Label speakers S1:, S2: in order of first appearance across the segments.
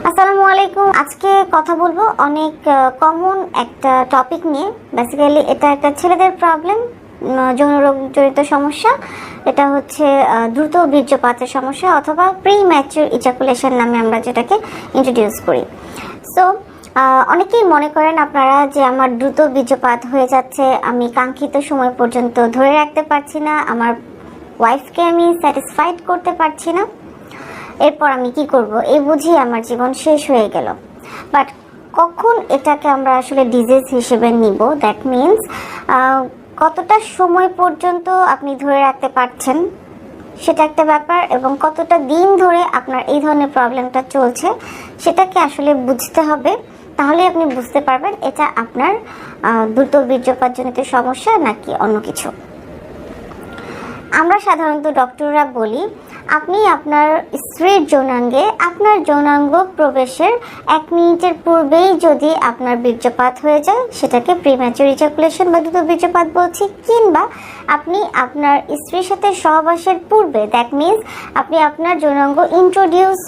S1: আসসালামু আলাইকুম। আজকে কথা বলবো অনেক কমন একটা টপিক নিয়ে। বেসিক্যালি এটা একটা ছেলেদের প্রবলেম, যৌন রোগ জড়িত সমস্যা। এটা হচ্ছে দ্রুত বীর্যপাতের সমস্যা অথবা প্রি ম্যাচিউর ইজাকুলেশন নামে আমরা যেটাকে ইন্ট্রোডিউস করি। সো অনেকেই মনে করেন আপনারা যে আমার দ্রুত বীর্যপাত হয়ে যাচ্ছে, আমি কাঙ্ক্ষিত সময় পর্যন্ত ধরে রাখতে পারছি না, আমার ওয়াইফকে আমি স্যাটিসফাইড করতে পারছি না, এরপর আমি কি করব, এই বুঝি আমার জীবন শেষ হয়ে গেল। বাট কখন এটাকে আমরা আসলে ডিজিজ হিসেবে নিব, দ্যাট মিনস কতটা সময় পর্যন্ত আপনি ধরে রাখতে পারছেন সেটা একটা ব্যাপার, এবং কতটা দিন ধরে আপনার এই ধরনের প্রবলেমটা চলছে সেটাকে আসলে বুঝতে হবে। তাহলে আপনি বুঝতে পারবেন এটা আপনার দ্রুত বীর্যপাতজনিত সমস্যা নাকি অন্য কিছু। আমরা সাধারণত ডক্টররা বলি আপনি আপনার স্ত্রীর যৌনাঙ্গে আপনার যৌনাঙ্গ প্রবেশের 1 মিনিটের পূর্বেই যদি আপনার বীর্যপাত হয়ে যায় সেটাকে প্রিম্যাচিউর ইজাকুলেশন বা দ্রুত বীর্যপাত বলছি, কিংবা আপনি আপনার স্ত্রীর সাথে সহবাসের পূর্বে, দ্যাট মিনস আপনি আপনার যৌনাঙ্গ ইন্ট্রোডিউস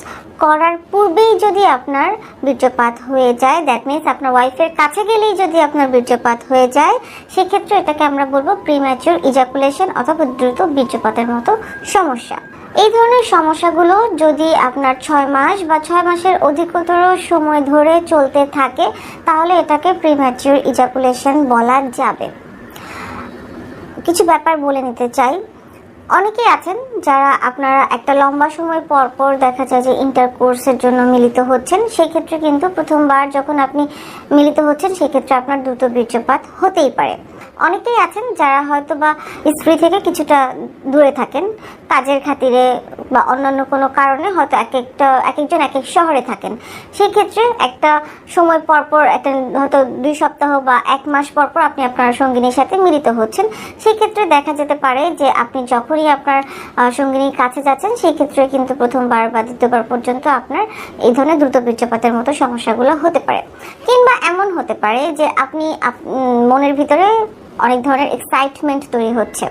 S1: করার পূর্বেই যদি আপনার বীর্যপাত হয়ে যায়, দ্যাট মিনস আপনার ওয়াইফের কাছে গেলেই যদি আপনার বীর্যপাত হয়ে যায়, সেক্ষেত্রে এটাকে আমরা বলবো প্রিম্যাচিউর ইজাকুলেশন অথবা দ্রুত বীর্যপাতের মতো সমস্যা। এই ধরনের সমস্যাগুলো যদি আপনার 6 মাস বা 6 মাসের অধিকতর সময় ধরে চলতে থাকে তাহলে এটাকে প্রিম্যাচিউর ইজাকুলেশন বলা যাবে। কিছু ব্যাপার বলে নিতে চাই। অনেকেই আছেন যারা আপনারা একটা লম্বা সময় পর পর দেখা যায় যে ইন্টারকোর্সের জন্য মিলিত হচ্ছেন, সেই ক্ষেত্রে কিন্তু প্রথমবার যখন আপনি মিলিত হচ্ছেন সেক্ষেত্রে আপনার দ্রুত বীর্যপাত হতেই পারে। অনেকেই আছেন যারা হয়তো বা স্ত্রী থেকে কিছুটা দূরে থাকেন, কাজের খাতিরে বা অন্যান্য কোনো কারণে হয়তো এক একজন এক এক শহরে থাকেন। সেই ক্ষেত্রে একটা সময় পরপর একটা হয়তো 2 সপ্তাহ বা 1 মাস পরপর আপনি আপনার সঙ্গিনীর সাথে মিলিত হচ্ছেন। সেই ক্ষেত্রে দেখা যেতে পারে যে আপনি যখনই আপনার সঙ্গিনীর কাছে যাচ্ছেন সেই ক্ষেত্রে কিন্তু প্রথমবার বা দ্বিতীয়বার পর্যন্ত আপনার এই ধরনের দ্রুত বীর্যপাতের মতো সমস্যাগুলো হতে পারে। কিংবা এমন হতে পারে যে আপনি মনের ভিতরে অনেক ধরনের এক্সাইটমেন্ট তৈরি হচ্ছে,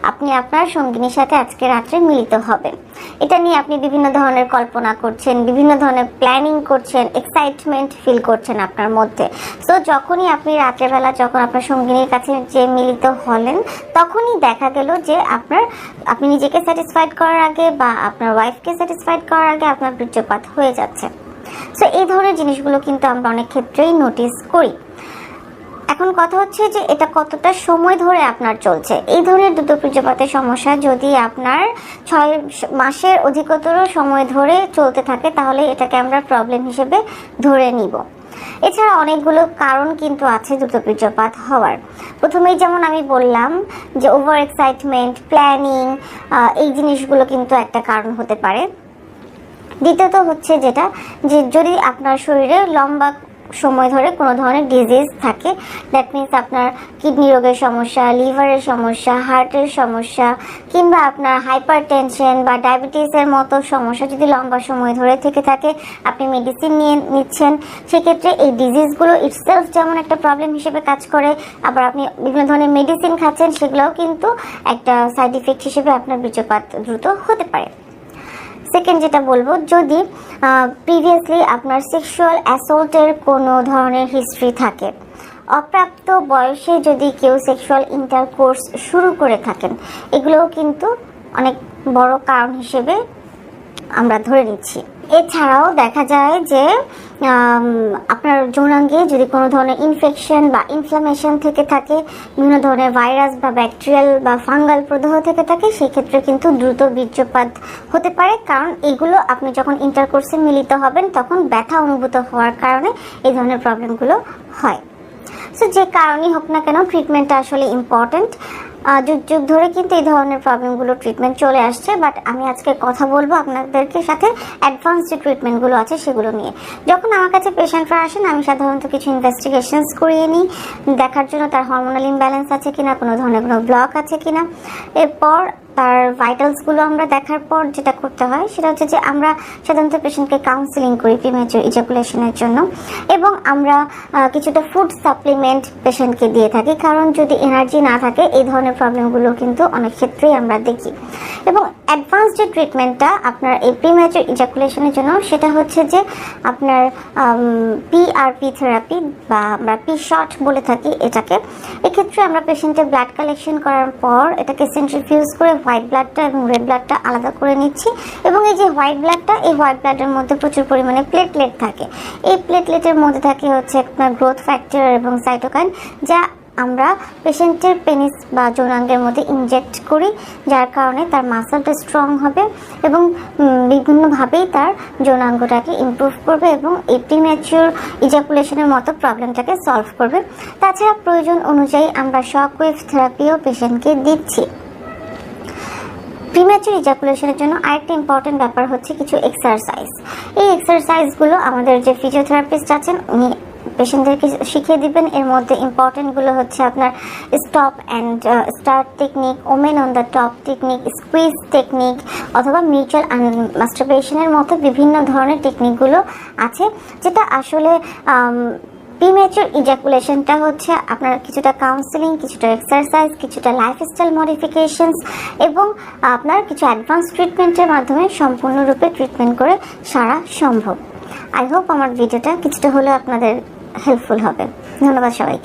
S1: আপনি আপনার সঙ্গিনীর সাথে আজকে রাত্রে মিলিত হবেন, এটা নিয়ে আপনি বিভিন্ন ধরনের কল্পনা করছেন, বিভিন্ন ধরনের প্ল্যানিং করছেন, এক্সাইটমেন্ট ফিল করছেন আপনার মধ্যে। সো যখনই আপনি রাত্রেবেলা যখন আপনার সঙ্গিনীর কাছে যে মিলিত হলেন তখনই দেখা গেল যে আপনি নিজেকে স্যাটিসফাইড করার আগে বা আপনার ওয়াইফকে স্যাটিসফাইড করার আগে আপনার বীর্যপাত হয়ে যাচ্ছে। সো এই ধরনের জিনিসগুলো কিন্তু আমরা অনেক ক্ষেত্রেই নোটিস করি। এখন কথা হচ্ছে যে এটা কতটা সময় ধরে আপনার চলছে। এই ধরনের দ্রুত বীর্যপাতের সমস্যা যদি আপনার 6 মাসের অধিকতর সময় ধরে চলতে থাকে তাহলে এটাকে আমরা প্রবলেম হিসেবে ধরে নিব। এছাড়া অনেকগুলো কারণ কিন্তু আছে দ্রুত বীর্যপাত হওয়ার। প্রথমেই যেমন আমি বললাম যে ওভার এক্সাইটমেন্ট, প্ল্যানিং, এই জিনিসগুলো কিন্তু একটা কারণ হতে পারে। দ্বিতীয়ত হচ্ছে যেটা যে যদি আপনার শরীরে লম্বা সময় ধরে কোনো ধরনের ডিজিজ থাকে, দ্যাট মিনস আপনার কিডনি রোগের সমস্যা, লিভারের সমস্যা, হার্টের সমস্যা, কিংবা আপনার হাইপার টেনশন বা ডায়াবেটিসের মতো সমস্যা যদি লম্বা সময় ধরে থেকে থাকে, আপনি মেডিসিন নিচ্ছেন, সেক্ষেত্রে এই ডিজিজগুলো ইটসেলফ যেমন একটা প্রবলেম হিসেবে কাজ করে, আবার আপনি বিভিন্ন ধরনের মেডিসিন খাচ্ছেন, সেগুলোও কিন্তু একটা সাইড ইফেক্ট হিসেবে আপনার বীর্যপাত দ্রুত হতে পারে। সেকেন্ড যেটা বলবো, যদি প্রিভিয়াসলি আপনার সেক্সুয়াল অ্যাসল্টের কোনো ধরনের হিস্ট্রি থাকে, অপ্রাপ্ত বয়সে যদি কেউ সেক্সুয়াল ইন্টারকোর্স শুরু করে থাকেন, এগুলোও কিন্তু অনেক বড় কারণ হিসেবে আমরা ধরে নিচ্ছি। এছাড়াও দেখা যায় যে আপনার যৌনাঙ্গে যদি কোনো ধরনের ইনফেকশন বা ইনফ্লামেশন থেকে থাকে, বিভিন্ন ধরনের ভাইরাস বা ব্যাকটেরিয়াল বা ফাঙ্গাল প্রদাহ থেকে থাকে, সেক্ষেত্রে কিন্তু দ্রুত বীর্যপাত হতে পারে। কারণ এগুলো আপনি যখন ইন্টারকোর্সে মিলিত হবেন তখন ব্যথা অনুভূত হওয়ার কারণে এই ধরনের প্রবলেমগুলো হয়। সো যে কারণেই হোক না কেন ট্রিটমেন্টটা আসলে ইম্পর্টেন্ট। যুগ যুগ ধরে কিন্তু এই ধরনের প্রবলেমগুলো ট্রিটমেন্ট চলে আসছে, বাট আমি আজকে কথা বলবো আপনাদেরকে সাথে অ্যাডভান্স যে ট্রিটমেন্টগুলো আছে সেগুলো নিয়ে। যখন আমার কাছে পেশেন্টরা আসেন আমি সাধারণত কিছু ইনভেস্টিগেশনস করিয়ে নিই, দেখার জন্য তার হরমোনাল ইমব্যালেন্স আছে কিনা, কোনো ধরনের কোনো ব্লক আছে কিনা। এরপর তার ভাইটালসগুলো আমরা দেখার পর যেটা করতে হয় সেটা হচ্ছে যে আমরা সাধারণত পেশেন্টকে কাউন্সিলিং করি প্রিম্যাচুর ইজাকুলেশনের জন্য, এবং আমরা কিছুটা ফুড সাপ্লিমেন্ট পেশেন্টকে দিয়ে থাকি, কারণ যদি এনার্জি না থাকে এই ধরনের প্রবলেমগুলো কিন্তু অনেক ক্ষেত্রেই আমরা দেখি। এবং অ্যাডভান্স যে ট্রিটমেন্টটা আপনার এই প্রিম্যাচুর ইজাকুলেশনের জন্য সেটা হচ্ছে যে আপনার পিআরপি থেরাপি বা আমরা পি শট বলে থাকি এটাকে। এক্ষেত্রে আমরা পেশেন্টের ব্লাড কালেকশন করার পর এটাকে সেন্ট্রিফিউজ করে হোয়াইট ব্লাডটা এবং রেড ব্লাডটা আলাদা করে নিচ্ছি, এবং এই যে হোয়াইট ব্লাডটা, এই হোয়াইট ব্লাডের মধ্যে প্রচুর পরিমাণে প্লেটলেট থাকে। এই প্লেটলেটের মধ্যে থাকে হচ্ছে আপনার গ্রোথ ফ্যাক্টর এবং সাইটোকাইন, যা আমরা পেশেন্টের পেনিস বা যৌনাঙ্গের মধ্যে ইনজেক্ট করি, যার কারণে তার মাসলটা স্ট্রং হবে এবং বিভিন্নভাবেই তার যৌনাঙ্গটাকে ইমপ্রুভ করবে এবং এই প্রিম্যাচিউর ইজাকুলেশনের মতো প্রবলেমটাকে সলভ করবে। তাছাড়া প্রয়োজন অনুযায়ী আমরা শকওয়েভ থেরাপিও পেশেন্টকে দিচ্ছি। প্রিম্যাচুর ইজাকুলেশনের জন্য আরেকটা ইম্পর্টেন্ট ব্যাপার হচ্ছে কিছু এক্সারসাইজ। এই এক্সারসাইজগুলো আমাদের যে ফিজিওথেরাপিস্ট আছেন উনি পেশেন্টদেরকে শিখিয়ে দিবেন। এর মধ্যে ইম্পর্টেন্টগুলো হচ্ছে আপনার stop and start technique, women on the top technique, squeeze technique, অথবা মিউচুয়াল মাস্টারবেশনের মতো বিভিন্ন ধরনের টেকনিকগুলো আছে, যেটা আসলে প্রিম্যাচুর ইজাকুলেশনটা হচ্ছে আপনার কিছুটা কাউন্সিলিং, কিছুটা এক্সারসাইজ, কিছুটা লাইফস্টাইল মডিফিকেশনস এবং আপনার কিছু অ্যাডভান্স ট্রিটমেন্টের মাধ্যমে সম্পূর্ণরূপে ট্রিটমেন্ট করে সারা সম্ভব। আই হোপ আমার ভিডিওটা কিছুটা হলেও আপনাদের হেল্পফুল হবে। ধন্যবাদ সবাইকে।